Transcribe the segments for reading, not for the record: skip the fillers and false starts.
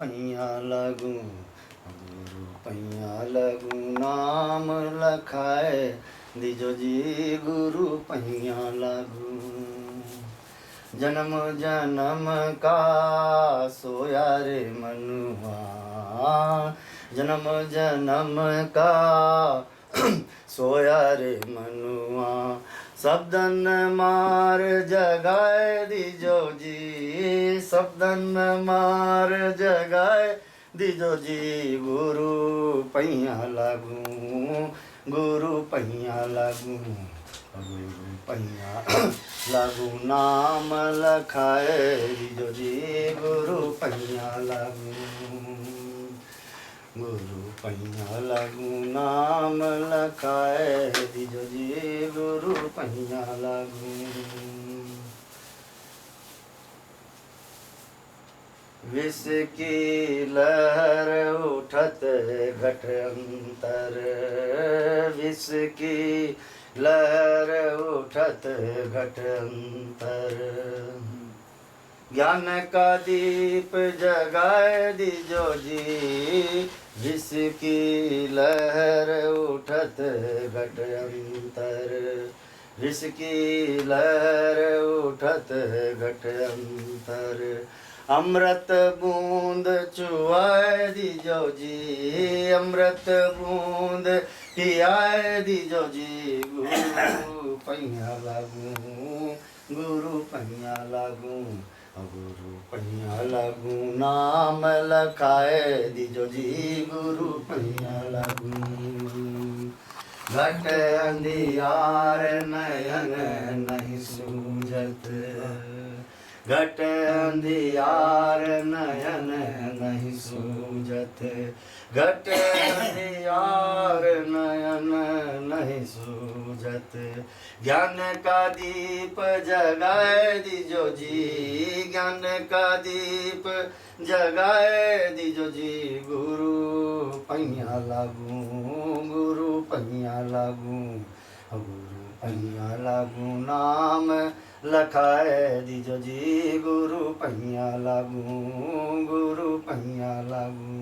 पैया लगू गुरु पैया लगू नाम लखाए दिजो जी गुरु पैया लगू। जन्म जन्म का सोया रे मनुआ, जन्म जन्म का सोया रे मनुआ। शब्दन मार जगाए दिजो जी, शब्दन मार जगाए दिजो जी गुरु पैया लागू, गुरु पैया लागू, गुरु पैया लागू नाम लखाए दिजो जी गुरु पैया लागू, गुरु पैया लागू नाम लखाए दिजो जी गुरु पैया लागू। विष की लहर उठत घट अंतर, विष की लहर उठत घट अंतर। ज्ञान का दीप जगाए दिजो जी, विष की लहर उठत घट अंतर, विष की लहर उठत घट अंतर। अमृत बूंद चुआए दिजो जी, अमृत बूंद पियाए दिजो जी गुरु पैया लागू, गुरु पैया लागू, गुरु पैया लागू नाम लखाए दिजो जी गुरु पैया लागू। घट अंधियार नयन नहीं सूझत, घट अंधियार नयन नहीं सूझत, घट अंधियार नयन नहीं सूझत। ज्ञान का दीप जगाए दिजो जी, ज्ञान का दीप जगाए दिजो जी गुरु पैया लागू, गुरु पैया लागू, गुरु पैया लागू नाम लखाए दिजो जी गुरु पैया लागू, गुरु पैया लागू।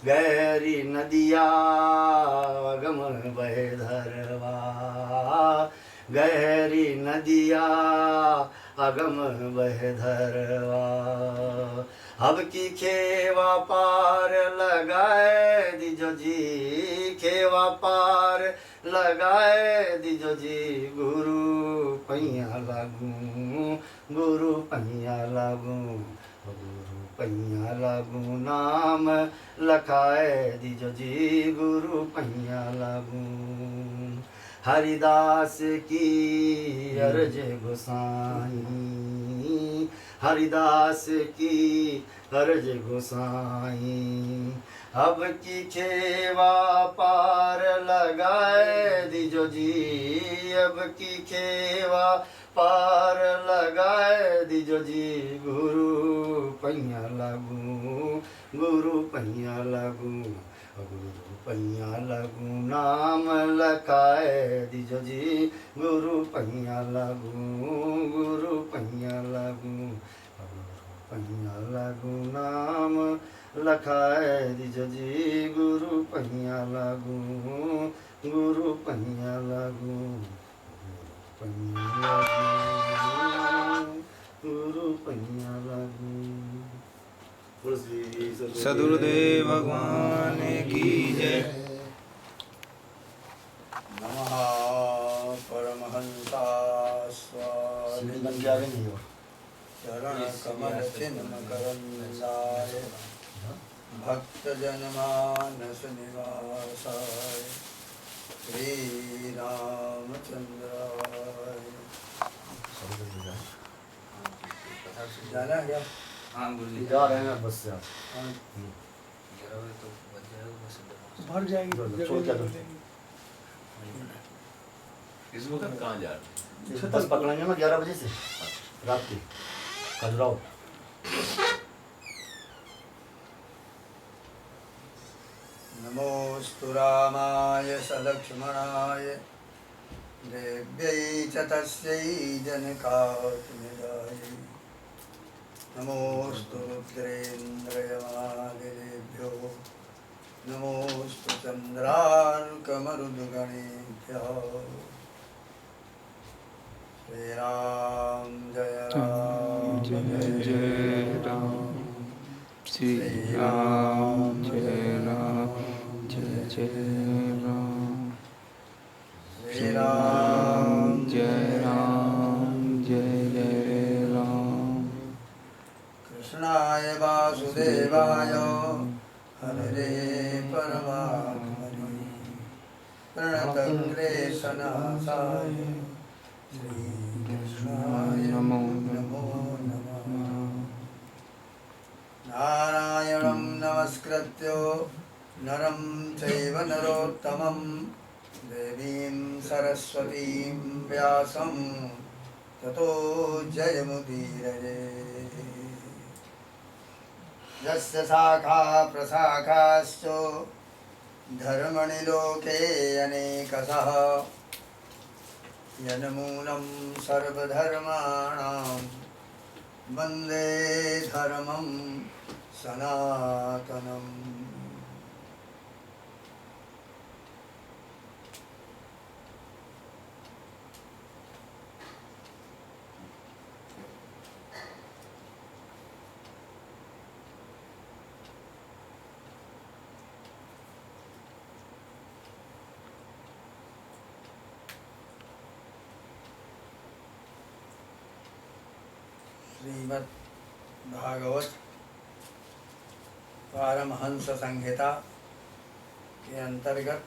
गहरी नदिया अगम बहे धरवा, गहरी नदिया अगम बहे धरवा। अब की खेवा पार लगाए दिजो जी, खेवा पार लगाए दिजो जी गुरु पैया लागू, गुरु पैया लागू, गुरु पैया लागू नाम लखाए दिजो जी गुरु पैया लागू। हरिदास की अर्ज गोसाई, हरिदास की अर्ज गोसाई। अब की खेवा पार लगाए दिजो जी, अब की खेवा पार लगाए दिजो जी गुरु पैया लागू, गुरु पैया लागू, गुरु पैया लागू नाम लखाए दिजो जी गुरु पैया लागू, गुरु पैया लागू, गुरु पैया लागू नाम लखाए दिजो जी गुरु पैया लागू, गुरु पैया लागू, पैया लागू, गुरु पैया लागू। सदगुरुदेव भगवान की जय। नमः परमहंसा स्वामी बन के आगे नहीं हो। चरण कमल चिन्ह करंदाय, भक्त जनमानस निवासाय, श्री रामचंद्राय। जाना क्या? हाँ गुरुजी जा रहे हैं बस से आप। भर जाएगी छोड़ क्या दो इस वक्त कहाँ जा रहे हैं? बस पकड़ेंगे ना 11 बजे से रात की खजुराहो। नमोस्तु रामाय सलक्ष्मणाय देव्यै च तस्यै जनकात्मजायै नमोस्तु रुद्रेन्द्रयमादिदेभ्यो नमोस्तु चन्द्रार्कमरुद्गणेभ्यः श्रीराम जय राम जय जय राम श्री राम जय राम जय जय राम श्री राम जय राम जय जय राम कृष्णाय वासुदेवाय हरे परमात्मने प्रणतक्लेशनाशाय श्रीकृष्णाय नमो नमः। नारायणं नमस्कृत्य नरं चैव नरोत्तमं देवीं सरस्वतीं व्यासं ततो जयमुदीरये। यस्य शाखा प्रशाखाश्च धर्मणि लोके अनेकशः यन्मूलं सर्वधर्माणां वन्दे धर्मं सनातनम्। श्रीमद् भागवत पारमहंस संहिता के अंतर्गत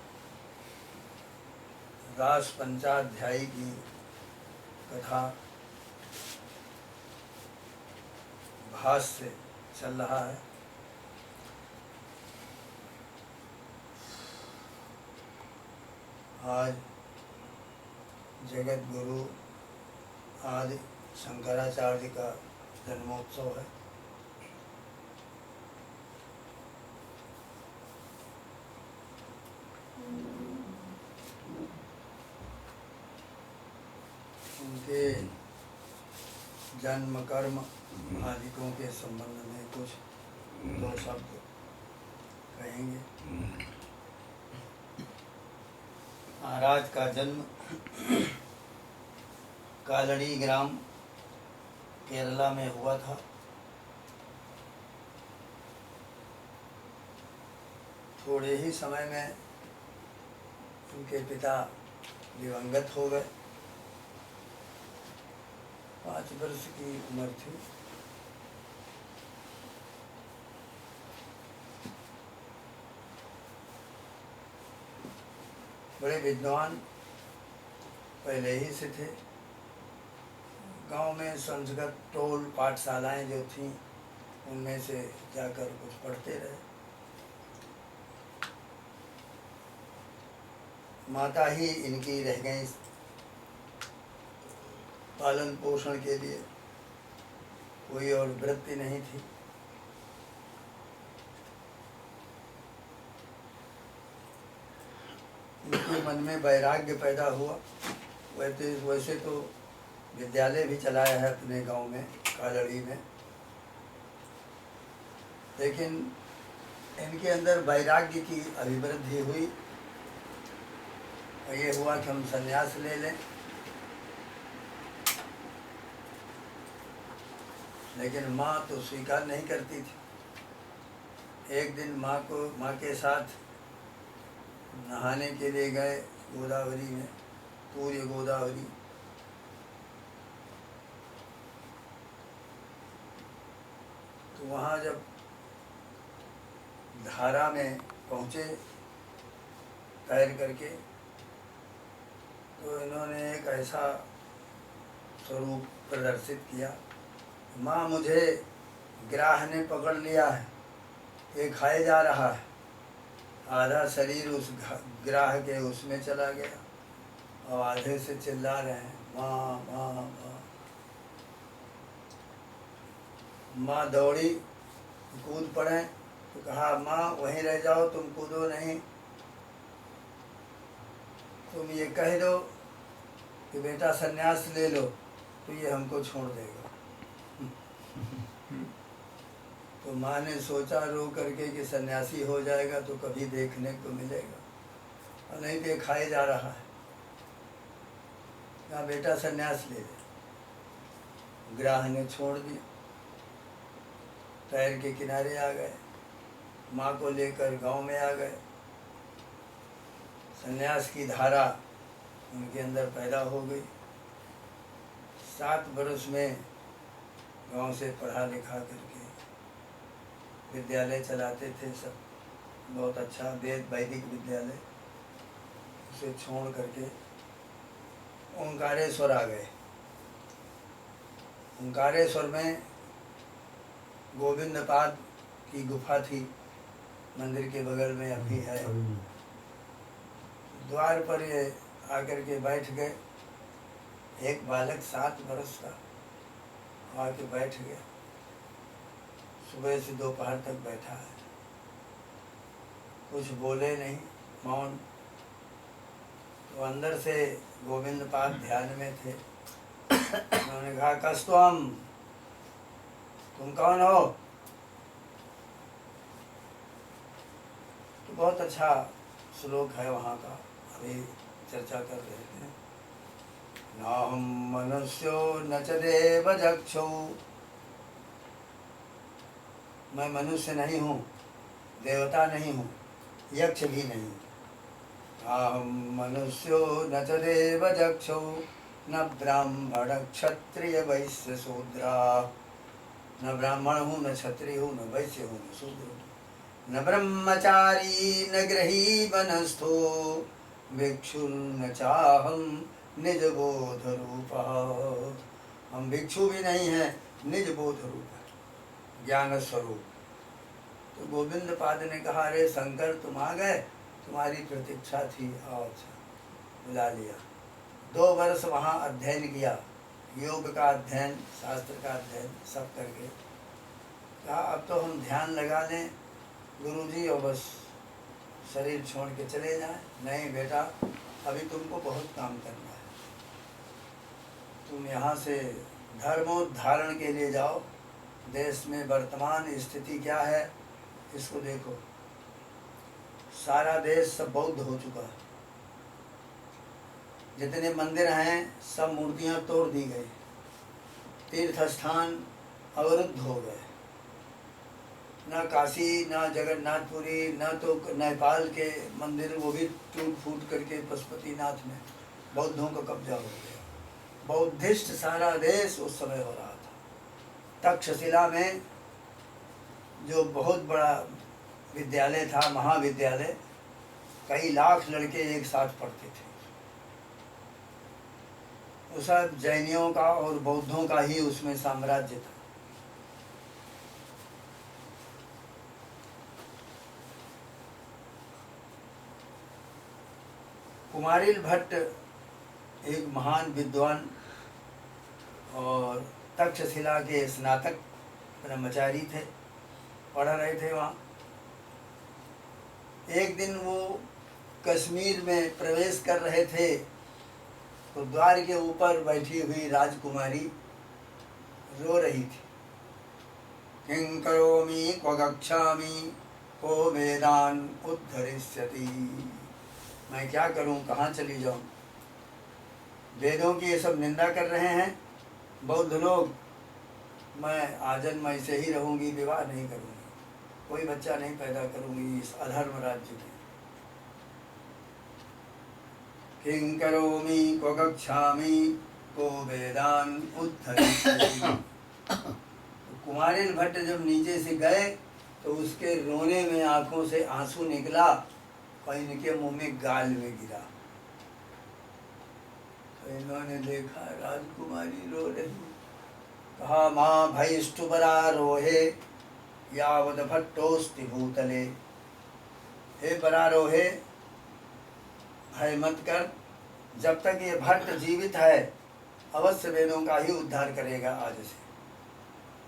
रास पंचाध्यायी की कथा भाष्य चल रहा है। आज जगत गुरु आदि शंकराचार्य का जन्मोत्सव है। उनके जन्म कर्म आदिकों के संबंध में कुछ दो शब्द कहेंगे। महाराज का जन्म कालड़ी ग्राम केरला में हुआ था। थोड़े ही समय में उनके पिता दिवंगत हो गए। 5 वर्ष की उम्र थी। बड़े विद्वान पहले ही से थे। गांव में संस्कृत टोल पाठशालाएं जो थीं उनमें से जाकर कुछ पढ़ते रहे। माता ही इनकी रह गई पालन पोषण के लिए, कोई और वृत्ति नहीं थी। इनके मन में वैराग्य पैदा हुआ। वैसे तो विद्यालय भी चलाया है अपने गांव में कालड़ी में, लेकिन इनके अंदर वैराग्य की अभिवृद्धि हुई और ये हुआ कि हम संन्यास ले लें। लेकिन माँ तो स्वीकार नहीं करती थी। एक दिन माँ के साथ नहाने के लिए गए गोदावरी में, पूर्य गोदावरी। तो वहाँ जब धारा में पहुँचे तैर करके, तो इन्होंने एक ऐसा स्वरूप प्रदर्शित किया, माँ मुझे ग्राह ने पकड़ लिया है, ये खाए जा रहा है। आधा शरीर उस ग्राह के उसमें चला गया और आधे से चिल्ला रहे हैं माँ माँ माँ। माँ दौड़ी, कूद पड़े तो कहा माँ वहीं रह जाओ, तुम कूदो नहीं। तुम ये कह दो कि बेटा सन्यास ले लो तो ये हमको छोड़ देगा। तो माँ ने सोचा रो करके कि सन्यासी हो जाएगा तो कभी देखने को मिलेगा, और नहीं देखा ही जा रहा है। कहा बेटा सन्यास ले ले। ग्राह ने छोड़ दिया, पैर के किनारे आ गए, माँ को लेकर गांव में आ गए। सन्यास की धारा उनके अंदर पैदा हो गई। 7 वर्ष में गांव से पढ़ा लिखा करके विद्यालय चलाते थे सब, बहुत अच्छा वैदिक विद्यालय। उसे छोड़ करके ओंकारेश्वर आ गए। ओंकारेश्वर में गोविंद पाद की गुफा थी, मंदिर के बगल में अभी है। द्वार पर ये आकर के बैठ गए। एक बालक 7 वर्ष का आके बैठ गया, सुबह से दोपहर तक बैठा है, कुछ बोले नहीं, मौन। तो अंदर से गोविंद पाद ध्यान में थे। उन्होंने कहा कस्तुअम, तुम कौन हो? तो बहुत अच्छा श्लोक है वहाँ का, अभी चर्चा कर रहे थे। नाहं मनुष्यो न च देवदक्षो, मैं मनुष्य नहीं हूँ, देवता नहीं हूँ, यक्ष भी नहीं। अहं मनुष्यो न च देवदक्षो न ब्राह्मण क्षत्रिय वैश्य शूद्रा, न ब्राह्मण हूँ, न क्षत्रिय हूँ, न वैश्य हूँ, न शूद्र हूँ, न ब्रह्मचारी न गृही वनस्थो भिक्षुर्न चाहं निज बोध रूपा। हम भिक्षु भी नहीं हैं, निज बोध रूप है, ज्ञान स्वरूप। तो गोविंद पाद ने कहा अरे शंकर तुम आ गए, तुम्हारी प्रतीक्षा थी, आओ। अच्छा बुला लिया। 2 वर्ष वहाँ अध्ययन किया, योग का अध्ययन, शास्त्र का अध्ययन सब करके कहा अब तो हम ध्यान लगा लें गुरुजी और बस शरीर छोड़ के चले जाएं। नहीं बेटा, अभी तुमको बहुत काम करना है। तुम यहाँ से धर्मोद्धारण के लिए जाओ। देश में वर्तमान स्थिति क्या है इसको देखो। सारा देश सब बौद्ध हो चुका है। जितने मंदिर हैं सब मूर्तियाँ तोड़ दी गई, तीर्थ स्थान अवरुद्ध हो गए। न काशी, न जगन्नाथपुरी, न तो नेपाल के मंदिर, वो भी टूट फूट करके पशुपतिनाथ में बौद्धों का कब्जा हो गया। बौद्धिस्ट सारा देश उस समय हो रहा था। तक्षशिला में जो बहुत बड़ा विद्यालय था, महाविद्यालय, कई लाख लड़के एक साथ पढ़ते थे। वो सब जैनियों का और बौद्धों का ही उसमें साम्राज्य था। कुमारिल भट्ट एक महान विद्वान और तक्षशिला के स्नातक ब्रह्मचारी थे, पढ़ रहे थे वहाँ। एक दिन वो कश्मीर में प्रवेश कर रहे थे तो द्वार के ऊपर बैठी हुई राजकुमारी रो रही थी। किं करोमि क्व गच्छामि को वेदान उद्धरिष्यति। मैं क्या करूं, कहाँ चली जाऊं? वेदों की ये सब निंदा कर रहे हैं बौद्ध लोग। मैं आजन्म ऐसे ही रहूंगी, विवाह नहीं करूंगी, कोई बच्चा नहीं पैदा करूंगी इस अधर्म राज्य में। किं करोमि क्व गच्छामि को वेदान उद्धरिष्यति। कुमारिल भट्ट जब नीचे से गए तो उसके रोने में आंखों से आंसू निकला और इनके मुंह में गाल में गिरा। तो इन्होंने देखा राजकुमारी रो रही। कहा माँ भैष्टुबरा रोहे यावद भट्टोस्ति भूतले। हे बरारोहे, भय मत कर, जब तक ये भट्ट जीवित है अवश्य वेदों का ही उद्धार करेगा आज से।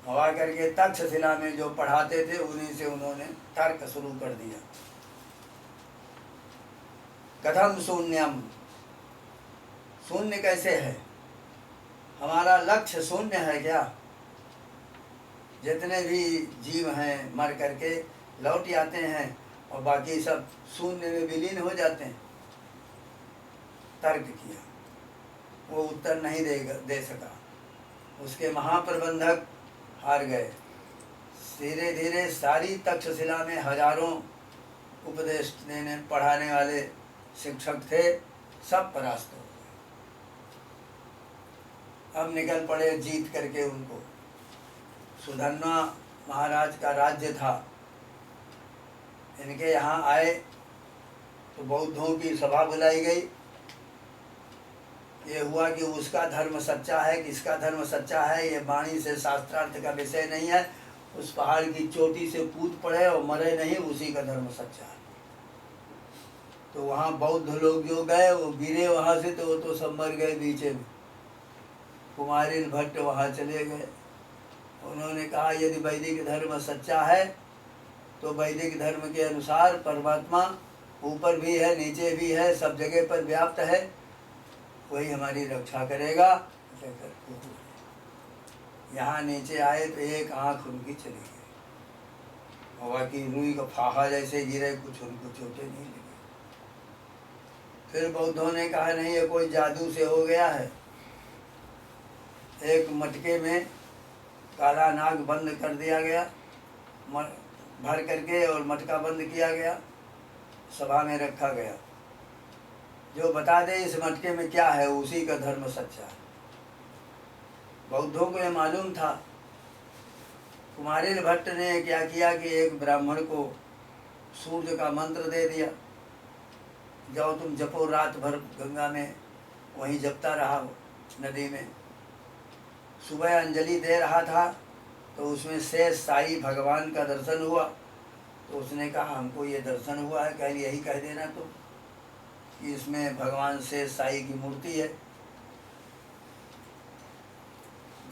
हवा करके तक्षशिला में जो पढ़ाते थे उन्हीं से उन्होंने तर्क शुरू कर दिया। कथम शून्यम, शून्य कैसे है? हमारा लक्ष्य शून्य है क्या? जितने भी जीव हैं मर करके लौट आते हैं और बाकी सब शून्य में विलीन हो जाते हैं। तर्क किया, वो उत्तर नहीं दे सका। उसके महाप्रबंधक हार गए। धीरे धीरे सारी तक्षशिला में हजारों उपदेश देने पढ़ाने वाले शिक्षक थे, सब परास्त हो गए। अब निकल पड़े जीत करके उनको। सुधन्वा महाराज का राज्य था। इनके यहाँ आए तो बौद्धों की सभा बुलाई गई। ये हुआ कि उसका धर्म सच्चा है, किसका धर्म सच्चा है, ये वाणी से शास्त्रार्थ का विषय नहीं है। उस पहाड़ की चोटी से कूद पड़े और मरे नहीं, उसी का धर्म सच्चा है। तो वहाँ बौद्ध लोग जो गए वो गिरे वहाँ से, तो वो तो सब मर गए बीचे में। कुमारिल भट्ट वहाँ चले गए। उन्होंने कहा यदि वैदिक धर्म सच्चा है तो वैदिक धर्म के अनुसार परमात्मा ऊपर भी है, नीचे भी है, सब जगह पर व्याप्त है, वही हमारी रक्षा करेगा। यहाँ नीचे आए तो एक आँख उनकी चली गई, हवा की रुई का फाहा जैसे गिरे, कुछ उनको चोटें नहीं लगी। फिर बौद्धों ने कहा नहीं, ये कोई जादू से हो गया है। एक मटके में काला नाग बंद कर दिया गया, भर करके, और मटका बंद किया गया, सभा में रखा गया। जो बता दे इस मटके में क्या है, उसी का धर्म सच्चा है। बौद्धों को यह मालूम था। कुमारिल भट्ट ने क्या किया कि एक ब्राह्मण को सूर्य का मंत्र दे दिया, जाओ तुम जपो रात भर गंगा में। वहीं जपता रहा नदी में। सुबह अंजलि दे रहा था तो उसमें शेष साई भगवान का दर्शन हुआ। तो उसने कहा हमको ये दर्शन हुआ है, कह यही कह देना तुम कि इसमें भगवान शेष साई की मूर्ति है।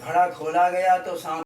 घड़ा खोला गया तो सांप